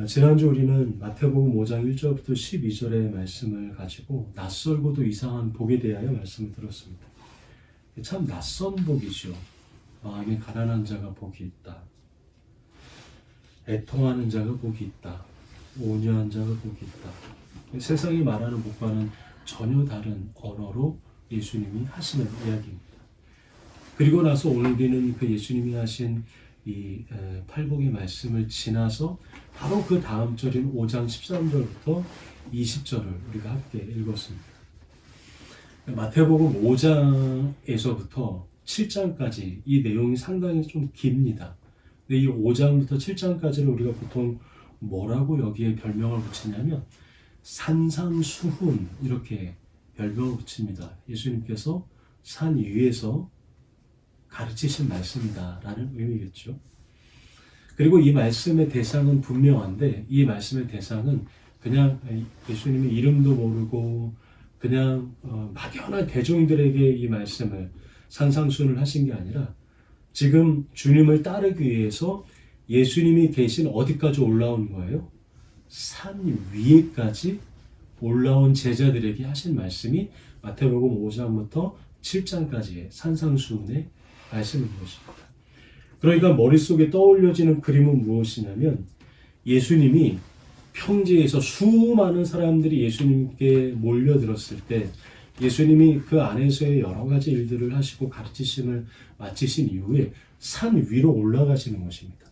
지난주 우리는 마태복음 5장 1절부터 12절의 말씀을 가지고 낯설고도 이상한 복에 대하여 말씀을 들었습니다. 참 낯선 복이죠. 마음이 가난한 자가 복이 있다. 애통하는 자가 복이 있다. 온유한 자가 복이 있다. 세상이 말하는 복과는 전혀 다른 언어로 예수님이 하시는 이야기입니다. 그리고 나서 오늘 우리는 그 예수님이 하신 이 팔복의 말씀을 지나서 바로 그 다음 절인 5장 13절부터 20절을 우리가 함께 읽었습니다. 마태복음 5장에서부터 7장까지 이 내용이 상당히 좀 깁니다. 근데 이 5장부터 7장까지를 우리가 보통 뭐라고 여기에 별명을 붙이냐면 산상수훈 이렇게 별명을 붙입니다. 예수님께서 산 위에서 가르치신 말씀이다 라는 의미겠죠. 그리고 이 말씀의 대상은 분명한데 이 말씀의 대상은 그냥 예수님의 이름도 모르고 그냥 막연한 대중들에게 이 말씀을 산상수훈을 하신 게 아니라 지금 주님을 따르기 위해서 예수님이 계신 어디까지 올라온 거예요? 산 위에까지 올라온 제자들에게 하신 말씀이 마태복음 5장부터 7장까지의 산상수훈의 말씀인 것입니다. 그러니까 머릿속에 떠올려지는 그림은 무엇이냐면 예수님이 평지에서 수많은 사람들이 예수님께 몰려들었을 때 예수님이 그 안에서의 여러 가지 일들을 하시고 가르치심을 마치신 이후에 산 위로 올라가시는 것입니다.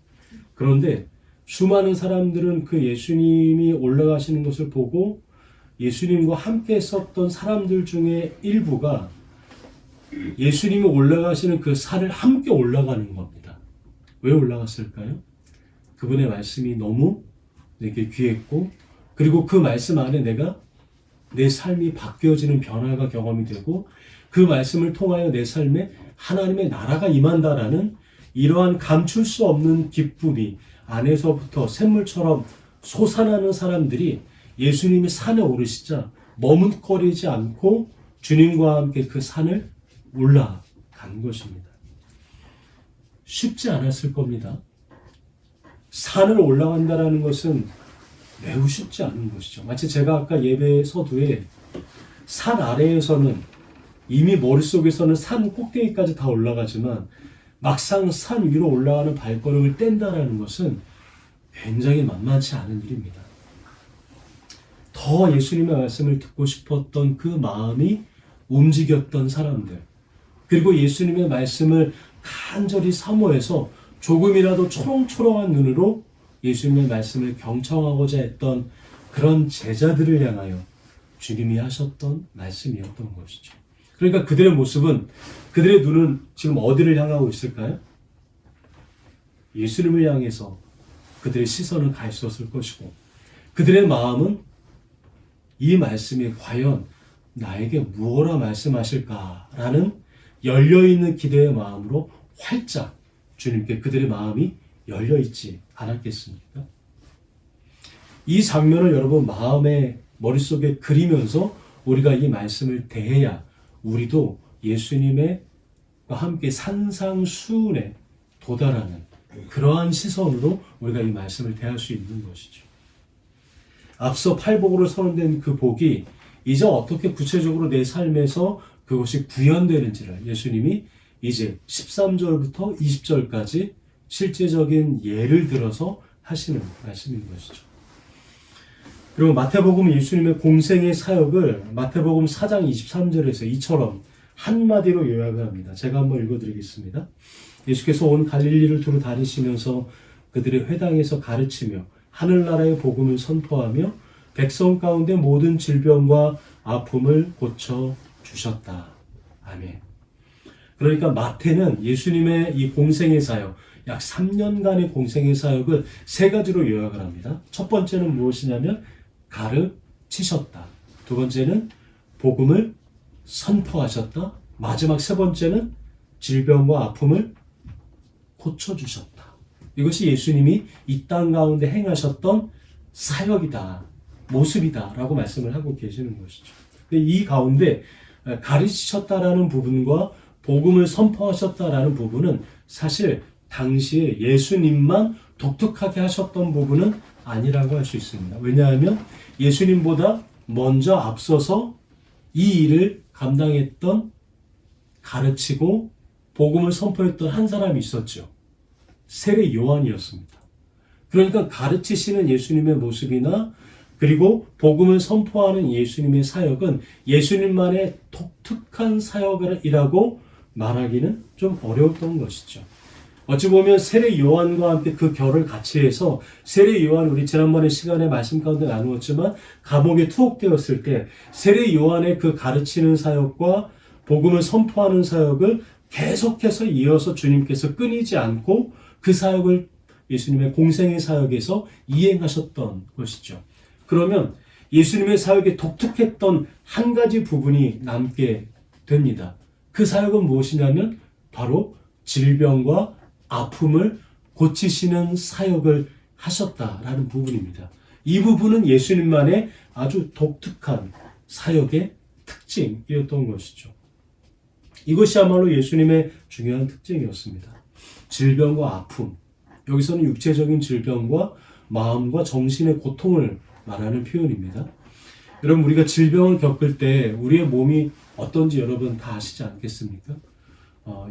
그런데 수많은 사람들은 그 예수님이 올라가시는 것을 보고 예수님과 함께 있었던 사람들 중에 일부가 예수님이 올라가시는 그 산을 함께 올라가는 겁니다. 왜 올라갔을까요? 그분의 말씀이 너무 내게 귀했고 그리고 그 말씀 안에 내가 내 삶이 바뀌어지는 변화가 경험이 되고 그 말씀을 통하여 내 삶에 하나님의 나라가 임한다라는 이러한 감출 수 없는 기쁨이 안에서부터 샘물처럼 솟아나는 사람들이 예수님이 산에 오르시자 머뭇거리지 않고 주님과 함께 그 산을 올라간 것입니다. 쉽지 않았을 겁니다. 산을 올라간다라는 것은 매우 쉽지 않은 것이죠. 마치 제가 아까 예배 서두에 산 아래에서는 이미 머릿속에서는 산 꼭대기까지 다 올라가지만 막상 산 위로 올라가는 발걸음을 뗀다라는 것은 굉장히 만만치 않은 일입니다. 더 예수님의 말씀을 듣고 싶었던 그 마음이 움직였던 사람들 그리고 예수님의 말씀을 간절히 사모해서 조금이라도 초롱초롱한 눈으로 예수님의 말씀을 경청하고자 했던 그런 제자들을 향하여 주님이 하셨던 말씀이었던 것이죠. 그러니까 그들의 모습은 그들의 눈은 지금 어디를 향하고 있을까요? 예수님을 향해서 그들의 시선은 가 있었을 것이고 그들의 마음은 이 말씀이 과연 나에게 무엇라 말씀하실까라는 열려있는 기대의 마음으로 활짝 주님께 그들의 마음이 열려있지 않았겠습니까? 이 장면을 여러분 마음의 머릿속에 그리면서 우리가 이 말씀을 대해야 우리도 예수님과 함께 산상수훈에 도달하는 그러한 시선으로 우리가 이 말씀을 대할 수 있는 것이죠. 앞서 팔복으로 선언된 그 복이 이제 어떻게 구체적으로 내 삶에서 그것이 구현되는지를 예수님이 이제 13절부터 20절까지 실제적인 예를 들어서 하시는 말씀인 것이죠. 그리고 마태복음 예수님의 공생의 사역을 마태복음 4장 23절에서 이처럼 한마디로 요약을 합니다. 제가 한번 읽어드리겠습니다. 예수께서 온 갈릴리를 두루 다니시면서 그들의 회당에서 가르치며 하늘나라의 복음을 선포하며 백성 가운데 모든 질병과 아픔을 고쳐주셨다. 아멘. 그러니까 마태는 예수님의 이 공생의 사역, 약 3년간의 공생의 사역을 세 가지로 요약을 합니다. 첫 번째는 무엇이냐면 가르치셨다. 두 번째는 복음을 선포하셨다. 마지막 세 번째는 질병과 아픔을 고쳐주셨다. 이것이 예수님이 이 땅 가운데 행하셨던 사역이다, 모습이다 라고 말씀을 하고 계시는 것이죠. 근데 이 가운데 가르치셨다라는 부분과 복음을 선포하셨다라는 부분은 사실 당시에 예수님만 독특하게 하셨던 부분은 아니라고 할 수 있습니다. 왜냐하면 예수님보다 먼저 앞서서 이 일을 감당했던, 가르치고 복음을 선포했던 한 사람이 있었죠. 세례 요한이었습니다. 그러니까 가르치시는 예수님의 모습이나 그리고 복음을 선포하는 예수님의 사역은 예수님만의 독특한 사역이라고 말하기는 좀 어려웠던 것이죠. 어찌 보면 세례 요한과 함께 그 결을 같이 해서 세례 요한, 우리 지난번에 시간에 말씀 가운데 나누었지만 감옥에 투옥되었을 때 세례 요한의 그 가르치는 사역과 복음을 선포하는 사역을 계속해서 이어서 주님께서 끊이지 않고 그 사역을 예수님의 공생의 사역에서 이행하셨던 것이죠. 그러면 예수님의 사역에 독특했던 한 가지 부분이 남게 됩니다. 그 사역은 무엇이냐면 바로 질병과 아픔을 고치시는 사역을 하셨다라는 부분입니다. 이 부분은 예수님만의 아주 독특한 사역의 특징이었던 것이죠. 이것이야말로 예수님의 중요한 특징이었습니다. 질병과 아픔, 여기서는 육체적인 질병과 마음과 정신의 고통을 말하는 표현입니다. 여러분, 우리가 질병을 겪을 때 우리의 몸이 어떤지 여러분 다 아시지 않겠습니까?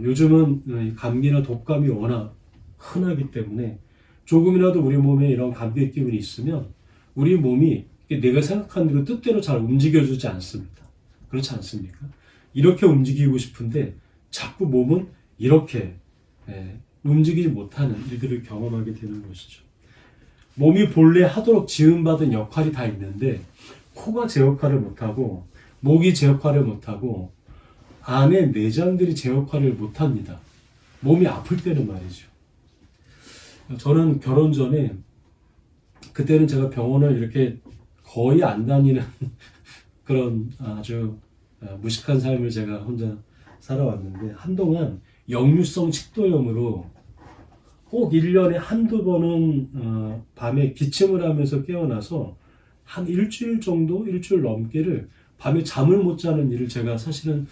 요즘은 감기나 독감이 워낙 흔하기 때문에 조금이라도 우리 몸에 이런 감기 기운이 있으면 우리 몸이 내가 생각한 대로 뜻대로 잘 움직여주지 않습니다. 그렇지 않습니까? 이렇게 움직이고 싶은데 자꾸 몸은 이렇게 움직이지 못하는 일들을 경험하게 되는 것이죠. 몸이 본래 하도록 지음받은 역할이 다 있는데 코가 제 역할을 못하고 목이 제 역할을 못하고 안에 내장들이 제 역할을 못합니다. 몸이 아플 때는 말이죠. 저는 결혼 전에 그때는 제가 병원을 이렇게 거의 안 다니는 그런 아주 무식한 삶을 제가 혼자 살아왔는데 한동안 역류성 식도염으로 꼭 1년에 한두 번은 밤에 기침을 하면서 깨어나서 한 일주일 정도, 일주일 넘게를 밤에 잠을 못 자는 일을 제가 사실은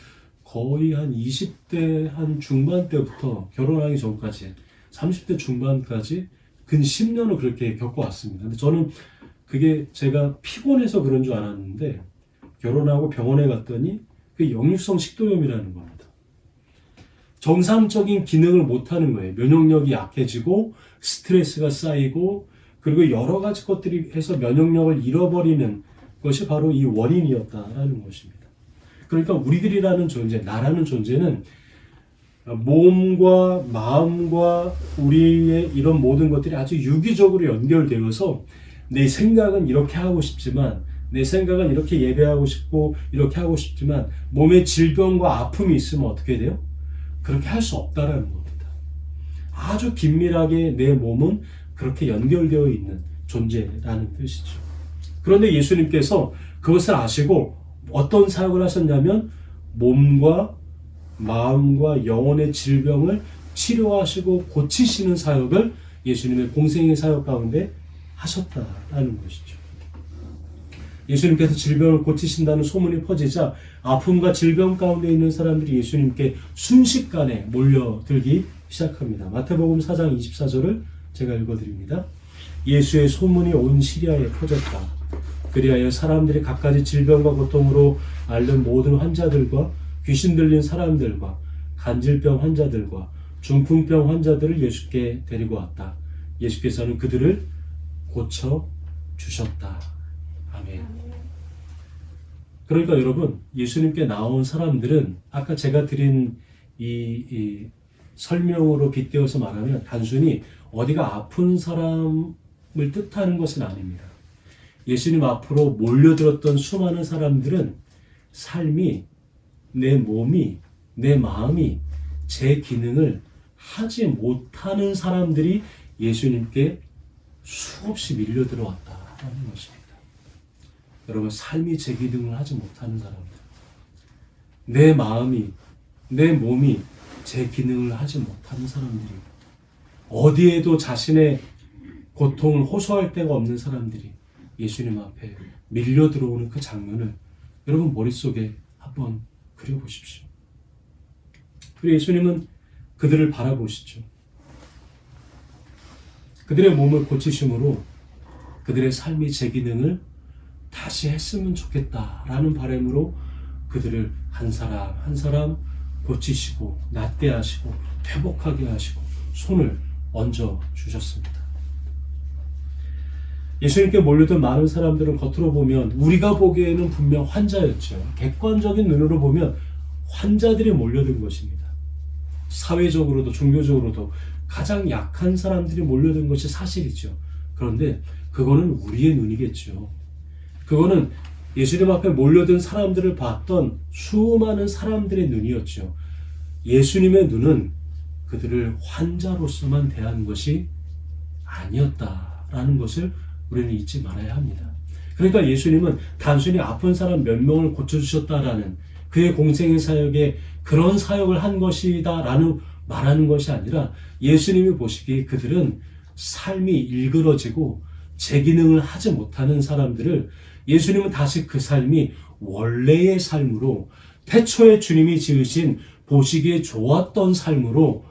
거의 한 20대 한 중반 때부터 결혼하기 전까지 30대 중반까지 근 10년을 그렇게 겪어왔습니다. 근데 저는 그게 제가 피곤해서 그런 줄 알았는데 결혼하고 병원에 갔더니 그 역류성 식도염이라는 겁니다. 정상적인 기능을 못하는 거예요. 면역력이 약해지고 스트레스가 쌓이고 그리고 여러 가지 것들이 해서 면역력을 잃어버리는 것이 바로 이 원인이었다라는 것입니다. 그러니까 우리들이라는 존재, 나라는 존재는 몸과 마음과 우리의 이런 모든 것들이 아주 유기적으로 연결되어서 내 생각은 이렇게 하고 싶지만 내 생각은 이렇게 예배하고 싶고 이렇게 하고 싶지만 몸에 질병과 아픔이 있으면 어떻게 돼요? 그렇게 할 수 없다라는 겁니다. 아주 긴밀하게 내 몸은 그렇게 연결되어 있는 존재라는 뜻이죠. 그런데 예수님께서 그것을 아시고 어떤 사역을 하셨냐면 몸과 마음과 영혼의 질병을 치료하시고 고치시는 사역을 예수님의 공생의 사역 가운데 하셨다라는 것이죠. 예수님께서 질병을 고치신다는 소문이 퍼지자 아픔과 질병 가운데 있는 사람들이 예수님께 순식간에 몰려들기 시작합니다. 마태복음 4장 24절을 제가 읽어드립니다. 예수의 소문이 온 시리아에 퍼졌다. 그리하여 사람들이 갖가지 질병과 고통으로 앓는 모든 환자들과 귀신 들린 사람들과 간질병 환자들과 중풍병 환자들을 예수께 데리고 왔다. 예수께서는 그들을 고쳐 주셨다. 아멘. 그러니까 여러분, 예수님께 나온 사람들은 아까 제가 드린 이 설명으로 빗대어서 말하면 단순히 어디가 아픈 사람을 뜻하는 것은 아닙니다. 예수님 앞으로 몰려들었던 수많은 사람들은 삶이, 내 몸이, 내 마음이 제 기능을 하지 못하는 사람들이 예수님께 수없이 밀려들어왔다는 것입니다. 여러분, 삶이 제 기능을 하지 못하는 사람들, 내 마음이, 내 몸이 제 기능을 하지 못하는 사람들이, 어디에도 자신의 고통을 호소할 데가 없는 사람들이 예수님 앞에 밀려 들어오는 그 장면을 여러분 머릿속에 한번 그려보십시오. 그리고 예수님은 그들을 바라보시죠. 그들의 몸을 고치심으로 그들의 삶이 제 기능을 다시 했으면 좋겠다라는 바람으로 그들을 한 사람 한 사람 고치시고 낫게 하시고 회복하게 하시고 손을 얹어 주셨습니다. 예수님께 몰려든 많은 사람들은 겉으로 보면 우리가 보기에는 분명 환자였죠. 객관적인 눈으로 보면 환자들이 몰려든 것입니다. 사회적으로도 종교적으로도 가장 약한 사람들이 몰려든 것이 사실이죠. 그런데 그거는 우리의 눈이겠죠. 그거는 예수님 앞에 몰려든 사람들을 봤던 수많은 사람들의 눈이었죠. 예수님의 눈은 그들을 환자로서만 대한 것이 아니었다라는 것을 우리는 잊지 말아야 합니다. 그러니까 예수님은 단순히 아픈 사람 몇 명을 고쳐주셨다라는 그의 공생의 사역에 그런 사역을 한 것이다 라는 말하는 것이 아니라 예수님이 보시기에 그들은 삶이 일그러지고 제 기능을 하지 못하는 사람들을 예수님은 다시 그 삶이 원래의 삶으로 태초에 주님이 지으신 보시기에 좋았던 삶으로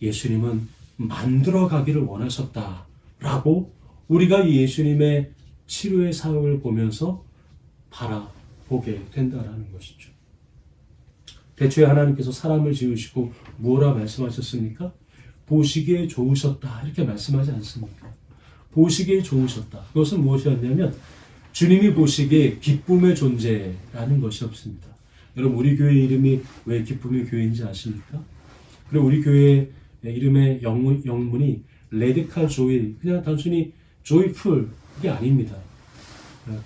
예수님은 만들어 가기를 원하셨다라고 우리가 이 예수님의 치료의 사역을 보면서 바라보게 된다라는 것이죠. 대초에 하나님께서 사람을 지으시고 뭐라 말씀하셨습니까? 보시기에 좋으셨다 이렇게 말씀하지 않습니까? 보시기에 좋으셨다. 그것은 무엇이었냐면 주님이 보시기에 기쁨의 존재라는 것이 없습니다. 여러분 우리 교회 이름이 왜 기쁨의 교회인지 아십니까? 그리고 우리 교회 이름의 영문이 레디칼 조이 그냥 단순히 조이풀 이게 아닙니다.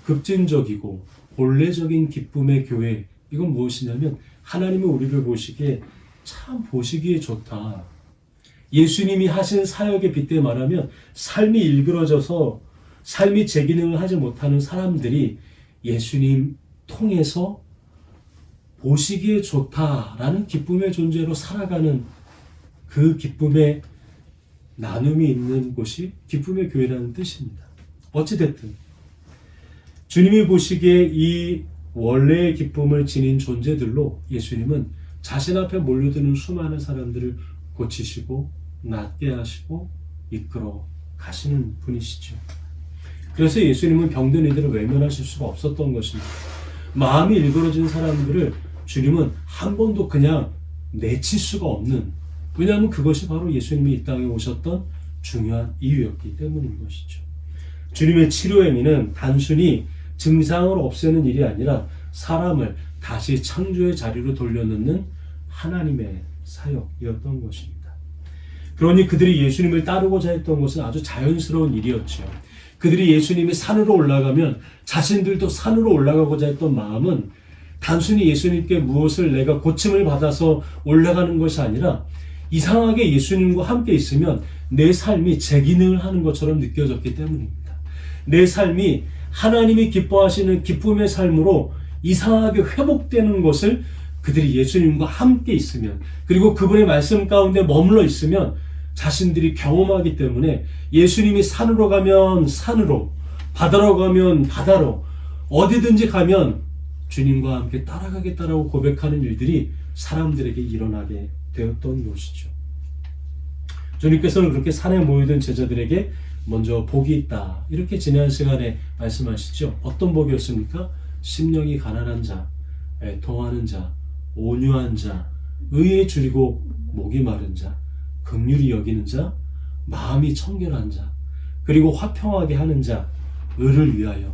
급진적이고 본래적인 기쁨의 교회 이건 무엇이냐면 하나님이 우리를 보시기에 참 보시기에 좋다. 예수님이 하신 사역에 빗대 말하면 삶이 일그러져서 삶이 제 기능을 하지 못하는 사람들이 예수님 통해서 보시기에 좋다라는 기쁨의 존재로 살아가는 그 기쁨의 나눔이 있는 곳이 기쁨의 교회라는 뜻입니다. 어찌됐든 주님이 보시기에 이 원래의 기쁨을 지닌 존재들로 예수님은 자신 앞에 몰려드는 수많은 사람들을 고치시고 낫게 하시고 이끌어 가시는 분이시죠. 그래서 예수님은 병든 이들을 외면하실 수가 없었던 것입니다. 마음이 일그러진 사람들을 주님은 한 번도 그냥 내칠 수가 없는, 왜냐하면 그것이 바로 예수님이 이 땅에 오셨던 중요한 이유였기 때문인 것이죠. 주님의 치료 행위는 단순히 증상을 없애는 일이 아니라 사람을 다시 창조의 자리로 돌려놓는 하나님의 사역이었던 것입니다. 그러니 그들이 예수님을 따르고자 했던 것은 아주 자연스러운 일이었죠. 그들이 예수님이 산으로 올라가면 자신들도 산으로 올라가고자 했던 마음은 단순히 예수님께 무엇을 내가 고침을 받아서 올라가는 것이 아니라 이상하게 예수님과 함께 있으면 내 삶이 제 기능을 하는 것처럼 느껴졌기 때문입니다. 내 삶이 하나님이 기뻐하시는 기쁨의 삶으로 이상하게 회복되는 것을 그들이 예수님과 함께 있으면, 그리고 그분의 말씀 가운데 머물러 있으면 자신들이 경험하기 때문에 예수님이 산으로 가면 산으로, 바다로 가면 바다로, 어디든지 가면 주님과 함께 따라가겠다라고 고백하는 일들이 사람들에게 일어나게 되었던 것이죠. 주님께서는 그렇게 산에 모이던 제자들에게 먼저 복이 있다 이렇게 지난 시간에 말씀하시죠. 어떤 복이었습니까? 심령이 가난한 자, 애통하는 자, 온유한 자, 의에 줄이고 목이 마른 자, 긍휼히 여기는 자, 마음이 청결한 자, 그리고 화평하게 하는 자, 을을 위하여,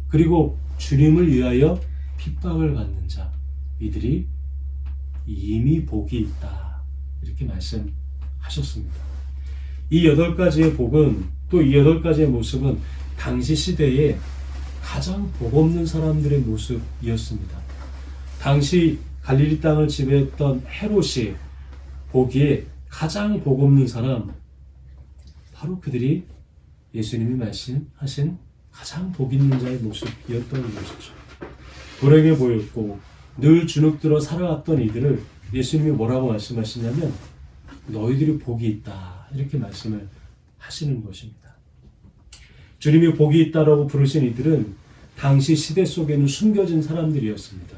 그리고 주님을 위하여 핍박을 받는 자, 이들이 이미 복이 있다 이렇게 말씀하셨습니다. 이 8가지의 복은, 또 이 8가지의 모습은 당시 시대에 가장 복 없는 사람들의 모습이었습니다. 당시 갈릴리 땅을 지배했던 헤롯이 보기에 가장 복 없는 사람, 바로 그들이 예수님이 말씀하신 가장 복 있는 자의 모습이었던 것이죠. 불행해 보였고 늘 주눅들어 살아왔던 이들을 예수님이 뭐라고 말씀하시냐면 너희들이 복이 있다 이렇게 말씀을 하시는 것입니다. 주님이 복이 있다라고 부르신 이들은 당시 시대 속에는 숨겨진 사람들이었습니다.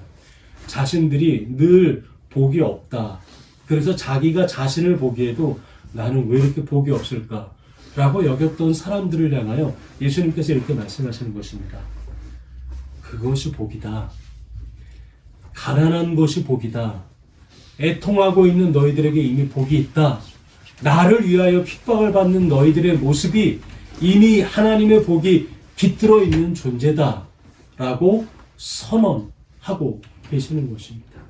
자신들이 늘 복이 없다. 그래서 자기가 자신을 보기에도 나는 왜 이렇게 복이 없을까? 라고 여겼던 사람들을 향하여 예수님께서 이렇게 말씀하시는 것입니다. 그것이 복이다. 가난한 것이 복이다. 애통하고 있는 너희들에게 이미 복이 있다. 나를 위하여 핍박을 받는 너희들의 모습이 이미 하나님의 복이 깃들어 있는 존재다. 라고 선언하고 계시는 것입니다.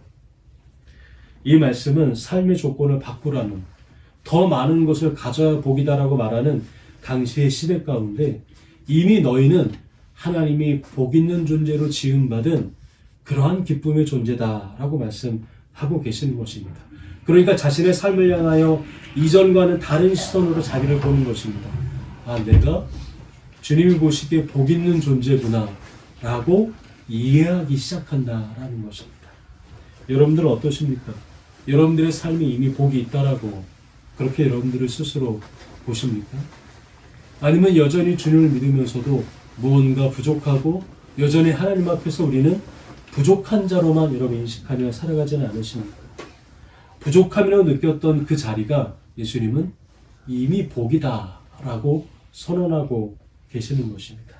이 말씀은 삶의 조건을 바꾸라는, 더 많은 것을 가져야 복이다라고 말하는 당시의 시대 가운데 이미 너희는 하나님이 복 있는 존재로 지음받은 그러한 기쁨의 존재다라고 말씀하고 계시는 것입니다. 그러니까 자신의 삶을 향하여 이전과는 다른 시선으로 자기를 보는 것입니다. 아, 내가 주님이 보시기에 복 있는 존재구나 라고 이해하기 시작한다라는 것입니다. 여러분들은 어떠십니까? 여러분들의 삶이 이미 복이 있다라고 그렇게 여러분들을 스스로 보십니까? 아니면 여전히 주님을 믿으면서도 무언가 부족하고 여전히 하나님 앞에서 우리는 부족한 자로만 여러분 인식하며 살아가지는 않으십니까? 부족함이라고 느꼈던 그 자리가 예수님은 이미 복이다 라고 선언하고 계시는 것입니다.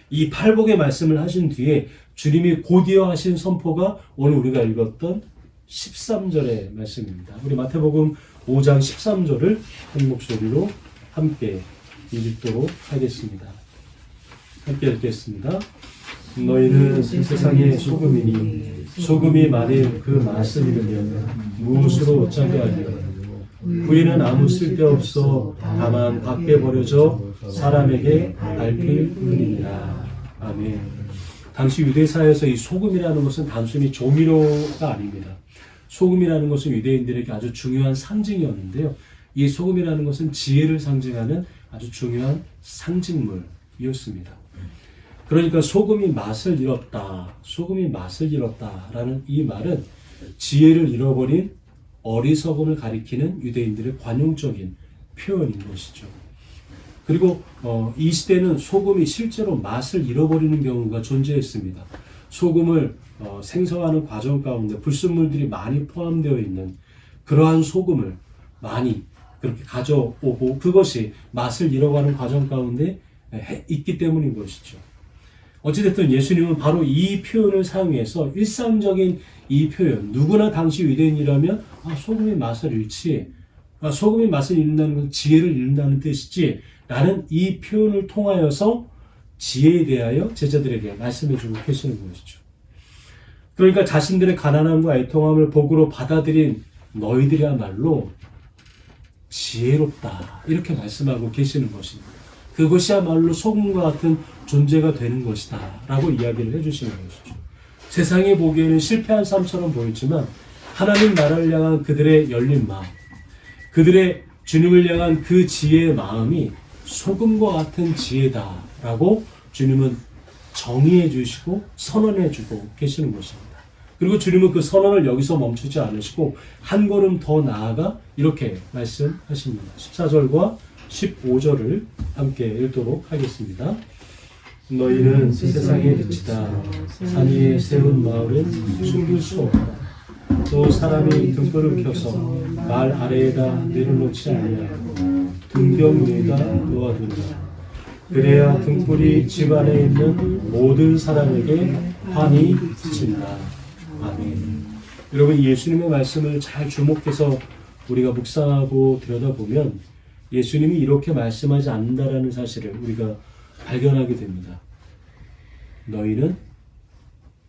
이 팔복의 말씀을 하신 뒤에 주님이 곧이어 하신 선포가 오늘 우리가 읽었던 13절의 말씀입니다. 우리 마태복음 5장 13절을 한 목소리로 함께 읽도록 하겠습니다. 함께 읽겠습니다. 너희는 세상의 소금이니 소금이 만일 그 맛을 잃으면 무엇으로 어찌하게 하리요? 부인은 아무 쓸데없어 다만 밖에 버려져 사람에게 밟힐 뿐이니라. 아멘. 당시 유대사에서 이 소금이라는 것은 단순히 조미료가 아닙니다. 소금이라는 것은 유대인들에게 아주 중요한 상징이었는데요. 이 소금이라는 것은 지혜를 상징하는 아주 중요한 상징물이었습니다. 그러니까 소금이 맛을 잃었다, 소금이 맛을 잃었다라는 이 말은 지혜를 잃어버린 어리석음을 가리키는 유대인들의 관용적인 표현인 것이죠. 그리고 이 시대는 소금이 실제로 맛을 잃어버리는 경우가 존재했습니다. 소금을 생성하는 과정 가운데 불순물들이 많이 포함되어 있는 그러한 소금을 많이 그렇게 가져오고 그것이 맛을 잃어가는 과정 가운데 있기 때문인 것이죠. 어찌됐든 예수님은 바로 이 표현을 사용해서 일상적인 이 표현, 누구나 당시 유대인이라면 소금의 맛을 잃지, 소금의 맛을 잃는다는 건 지혜를 잃는다는 뜻이지 라는 이 표현을 통하여서 지혜에 대하여 제자들에게 말씀해주고 계시는 것이죠. 그러니까 자신들의 가난함과 애통함을 복으로 받아들인 너희들이야말로 지혜롭다 이렇게 말씀하고 계시는 것입니다. 그것이야말로 소금과 같은 존재가 되는 것이다 라고 이야기를 해주시는 것이죠. 세상이 보기에는 실패한 삶처럼 보이지만 하나님 나라를 향한 그들의 열린 마음, 그들의 주님을 향한 그 지혜의 마음이 소금과 같은 지혜다 라고 주님은 정의해 주시고 선언해 주고 계시는 것입니다. 그리고 주님은 그 선언을 여기서 멈추지 않으시고 한 걸음 더 나아가 이렇게 말씀하십니다. 14절과 15절을 함께 읽도록 하겠습니다. 너희는 세상의 빛이다. 산 위에 세운 마을은 숨길 수 없다. 또 사람이 등불을 켜서 말 아래에다 내려놓지 아니하고 등경 위에다 놓아둔다. 그래야 등불이 집 안에 있는 모든 사람에게 환히 비친다. 아멘. 여러분, 예수님의 말씀을 잘 주목해서 우리가 묵상하고 들여다보면 예수님이 이렇게 말씀하지 않는다라는 사실을 우리가 발견하게 됩니다. 너희는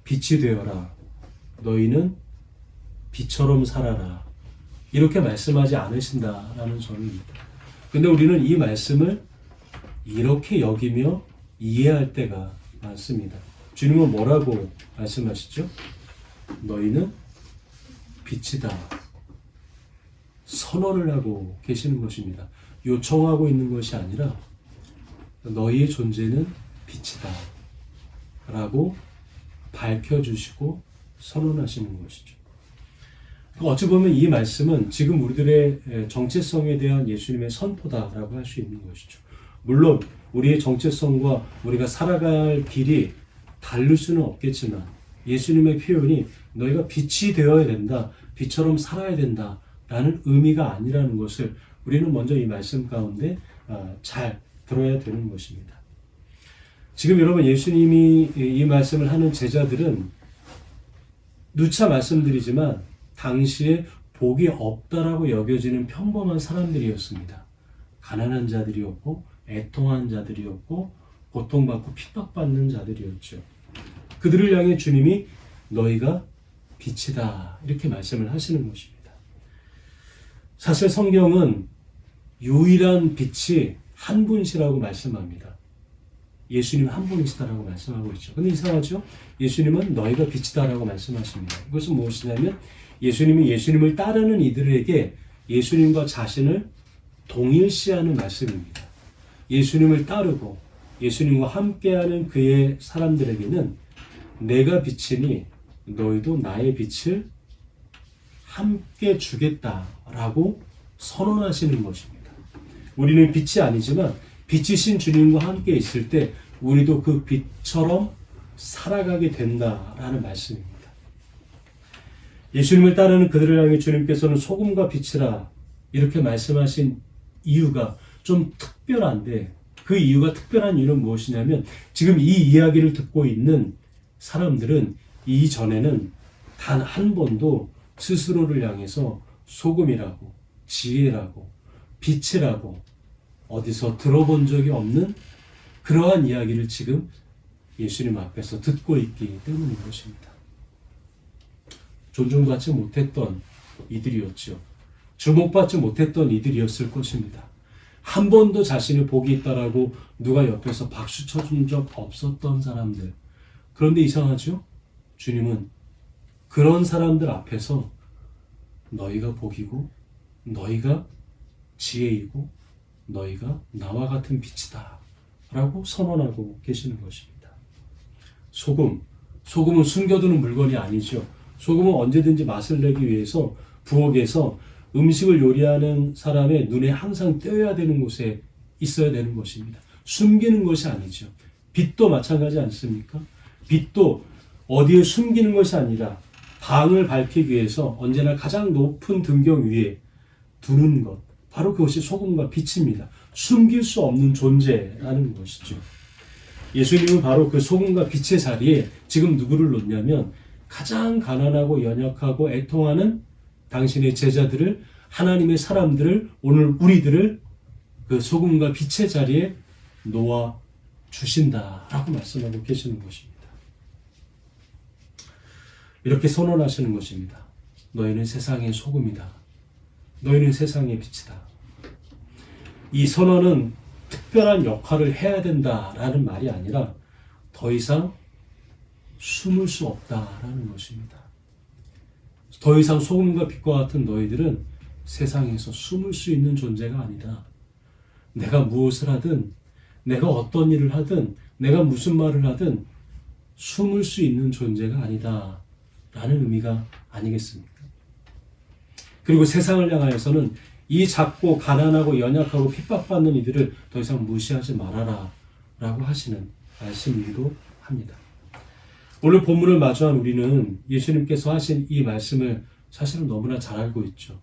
빛이 되어라. 너희는 빛처럼 살아라. 이렇게 말씀하지 않으신다라는 점입니다. 근데 우리는 이 말씀을 이렇게 여기며 이해할 때가 많습니다. 주님은 뭐라고 말씀하시죠? 너희는 빛이다. 선언을 하고 계시는 것입니다. 요청하고 있는 것이 아니라 너희의 존재는 빛이다 라고 밝혀주시고 선언하시는 것이죠. 어찌 보면 이 말씀은 지금 우리들의 정체성에 대한 예수님의 선포다라고 할 수 있는 것이죠. 물론 우리의 정체성과 우리가 살아갈 길이 다를 수는 없겠지만 예수님의 표현이 너희가 빛이 되어야 된다, 빛처럼 살아야 된다 라는 의미가 아니라는 것을 우리는 먼저 이 말씀 가운데 잘 들어야 되는 것입니다. 지금 여러분 예수님이 이 말씀을 하는 제자들은 누차 말씀드리지만 당시에 복이 없다라고 여겨지는 평범한 사람들이었습니다. 가난한 자들이었고 애통한 자들이었고 고통받고 핍박받는 자들이었죠. 그들을 향해 주님이 너희가 빛이다 이렇게 말씀을 하시는 것입니다. 사실 성경은 유일한 빛이 한 분이시라고 말씀합니다. 예수님 한 분이시다라고 말씀하고 있죠. 근데 이상하죠? 예수님은 너희가 빛이다라고 말씀하십니다. 이것은 무엇이냐면 예수님이 예수님을 따르는 이들에게 예수님과 자신을 동일시하는 말씀입니다. 예수님을 따르고 예수님과 함께하는 그의 사람들에게는 내가 빛이니 너희도 나의 빛을 함께 주겠다라고 선언하시는 것입니다. 우리는 빛이 아니지만 빛이신 주님과 함께 있을 때 우리도 그 빛처럼 살아가게 된다라는 말씀입니다. 예수님을 따르는 그들을 향해 주님께서는 소금과 빛이라 이렇게 말씀하신 이유가 좀 특별한데 그 이유가 특별한 이유는 무엇이냐면 지금 이 이야기를 듣고 있는 사람들은 이전에는 단 한 번도 스스로를 향해서 소금이라고 지혜라고 빛이라고 어디서 들어본 적이 없는 그러한 이야기를 지금 예수님 앞에서 듣고 있기 때문인 것입니다. 존중받지 못했던 이들이었죠. 주목받지 못했던 이들이었을 것입니다. 한 번도 자신의 복이 있다라고 누가 옆에서 박수 쳐준 적 없었던 사람들. 그런데 이상하죠? 주님은 그런 사람들 앞에서 너희가 복이고 너희가 지혜이고 너희가 나와 같은 빛이다 라고 선언하고 계시는 것입니다. 소금은 숨겨두는 물건이 아니죠. 소금은 언제든지 맛을 내기 위해서 부엌에서 음식을 요리하는 사람의 눈에 항상 띄어야 되는 곳에 있어야 되는 것입니다. 숨기는 것이 아니죠. 빛도 마찬가지 않습니까? 빛도 어디에 숨기는 것이 아니라 방을 밝히기 위해서 언제나 가장 높은 등경 위에 두는 것. 바로 그것이 소금과 빛입니다. 숨길 수 없는 존재라는 것이죠. 예수님은 바로 그 소금과 빛의 자리에 지금 누구를 놓냐면 가장 가난하고 연약하고 애통하는 당신의 제자들을 하나님의 사람들을 오늘 우리들을 그 소금과 빛의 자리에 놓아 주신다라고 말씀하고 계시는 것입니다. 이렇게 선언하시는 것입니다. 너희는 세상의 소금이다. 너희는 세상의 빛이다. 이 선언은 특별한 역할을 해야 된다라는 말이 아니라 더 이상 숨을 수 없다라는 것입니다. 더 이상 소금과 빛과 같은 너희들은 세상에서 숨을 수 있는 존재가 아니다. 내가 무엇을 하든, 내가 어떤 일을 하든, 내가 무슨 말을 하든 숨을 수 있는 존재가 아니다. 라는 의미가 아니겠습니까? 그리고 세상을 향하여서는 이 작고 가난하고 연약하고 핍박받는 이들을 더 이상 무시하지 말아라 라고 하시는 말씀이기도 합니다. 오늘 본문을 마주한 우리는 예수님께서 하신 이 말씀을 사실은 너무나 잘 알고 있죠.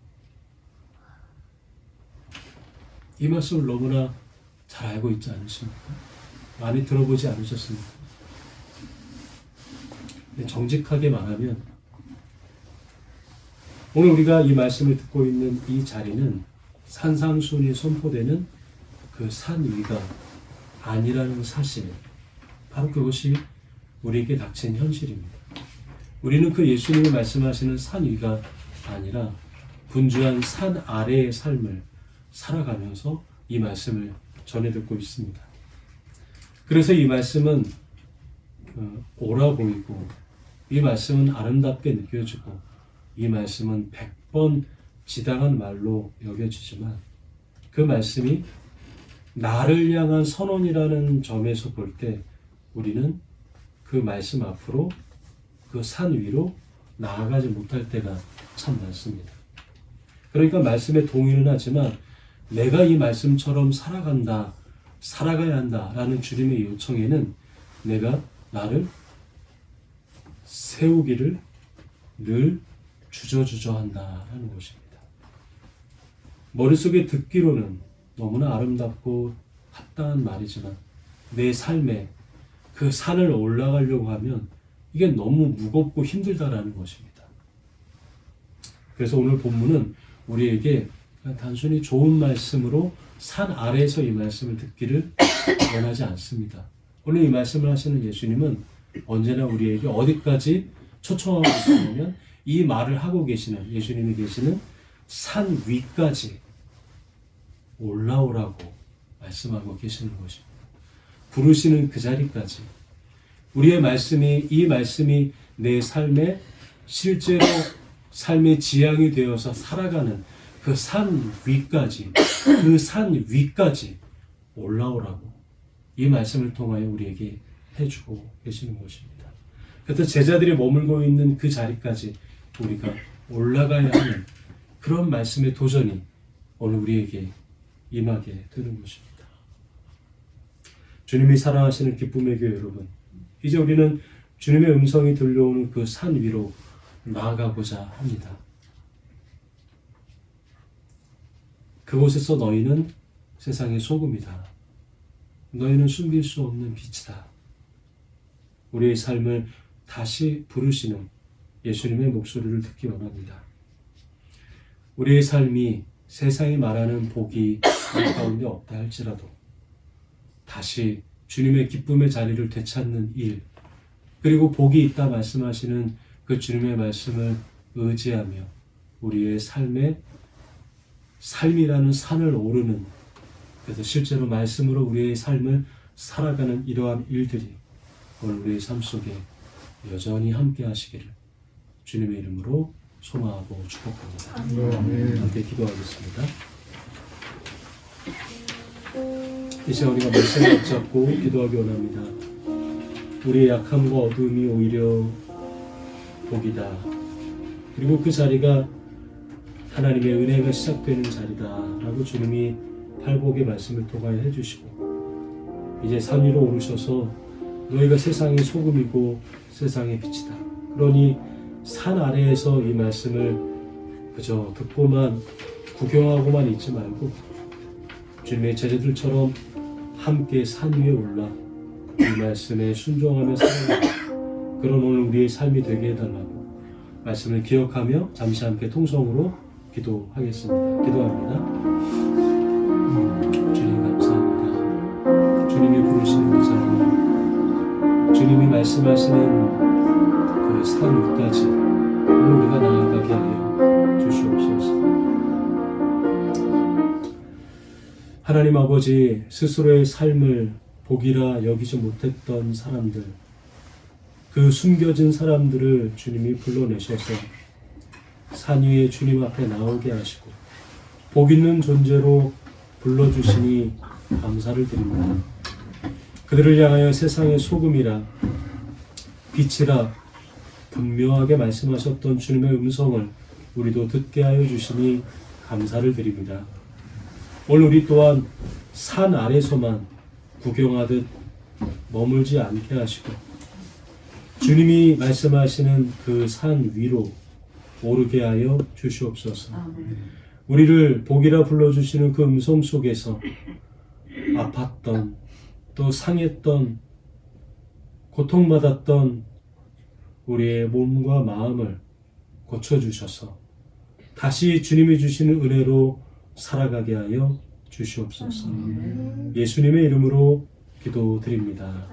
이 말씀을 너무나 잘 알고 있지 않으십니까? 많이 들어보지 않으셨습니까? 정직하게 말하면 오늘 우리가 이 말씀을 듣고 있는 이 자리는 산상수훈이 선포되는 그 산 위가 아니라는 사실, 바로 그것이 우리에게 닥친 현실입니다. 우리는 그 예수님이 말씀하시는 산 위가 아니라 분주한 산 아래의 삶을 살아가면서 이 말씀을 전해 듣고 있습니다. 그래서 이 말씀은 옳아 보이고 이 말씀은 아름답게 느껴지고 이 말씀은 100번 지당한 말로 여겨지지만 그 말씀이 나를 향한 선언이라는 점에서 볼 때 우리는 그 말씀 앞으로 그 산 위로 나아가지 못할 때가 참 많습니다. 그러니까 말씀에 동의는 하지만 내가 이 말씀처럼 살아간다, 살아가야 한다라는 주님의 요청에는 내가 나를 세우기를 늘 주저주저한다라는 것입니다. 머릿속에 듣기로는 너무나 아름답고 합당한 말이지만 내 삶에 그 산을 올라가려고 하면 이게 너무 무겁고 힘들다라는 것입니다. 그래서 오늘 본문은 우리에게 단순히 좋은 말씀으로 산 아래에서 이 말씀을 듣기를 원하지 않습니다. 오늘 이 말씀을 하시는 예수님은 언제나 우리에게 어디까지 초청하고 계시냐면 이 말을 하고 계시는 예수님이 계시는 산 위까지 올라오라고 말씀하고 계시는 것입니다. 부르시는 그 자리까지 우리의 말씀이 이 말씀이 내 삶에 실제로 삶의 지향이 되어서 살아가는 그 산 위까지 그 산 위까지 올라오라고 이 말씀을 통하여 우리에게 해주고 계시는 것입니다. 그래서 제자들이 머물고 있는 그 자리까지 우리가 올라가야 하는 그런 말씀의 도전이 오늘 우리에게 임하게 되는 것입니다. 주님이 사랑하시는 기쁨의 교회 여러분, 이제 우리는 주님의 음성이 들려오는 그 산 위로 나아가고자 합니다. 그곳에서 너희는 세상의 소금이다. 너희는 숨길 수 없는 빛이다. 우리의 삶을 다시 부르시는 예수님의 목소리를 듣기 원합니다. 우리의 삶이 세상이 말하는 복이 우리 가운데 없다 할지라도 다시 주님의 기쁨의 자리를 되찾는 일, 그리고 복이 있다 말씀하시는 그 주님의 말씀을 의지하며 우리의 삶이라는 산을 오르는, 그래서 실제로 말씀으로 우리의 삶을 살아가는 이러한 일들이 오늘 우리의 삶 속에 여전히 함께 하시기를 주님의 이름으로 소망하고 축복합니다. 함께 기도하겠습니다. 이 시간 우리가 말씀을 붙잡고 기도하기 원합니다. 우리의 약함과 어두움이 오히려 복이다. 그리고 그 자리가 하나님의 은혜가 시작되는 자리다 라고 주님이 팔복의 말씀을 통하여 해주시고, 이제 산 위로 오르셔서 너희가 세상의 소금이고 세상의 빛이다. 그러니 산 아래에서 이 말씀을 그저 듣고만 구경하고만 있지 말고 주님의 제자들처럼 함께 산 위에 올라 이 말씀에 순종하며 살아가는 그런 오늘 우리의 삶이 되게 해달라고 말씀을 기억하며 잠시 함께 통성으로 기도하겠습니다. 기도합니다. 주님 감사합니다. 주님이 부르시는 그 자리, 주님이 말씀하시는 그 산 위까지 오늘 우리가 나아가게 하여 주시옵소서. 하나님 아버지, 스스로의 삶을 복이라 여기지 못했던 사람들, 그 숨겨진 사람들을 주님이 불러내셔서 산 위에 주님 앞에 나오게 하시고 복 있는 존재로 불러주시니 감사를 드립니다. 그들을 향하여 세상의 소금이라 빛이라 분명하게 말씀하셨던 주님의 음성을 우리도 듣게 하여 주시니 감사를 드립니다. 오늘 우리 또한 산 아래서만 구경하듯 머물지 않게 하시고 주님이 말씀하시는 그 산 위로 오르게 하여 주시옵소서. 우리를 복이라 불러주시는 그 음성 속에서 아팠던, 또 상했던, 고통받았던 우리의 몸과 마음을 고쳐주셔서 다시 주님이 주시는 은혜로 살아가게 하여 주시옵소서. 예수님의 이름으로 기도드립니다.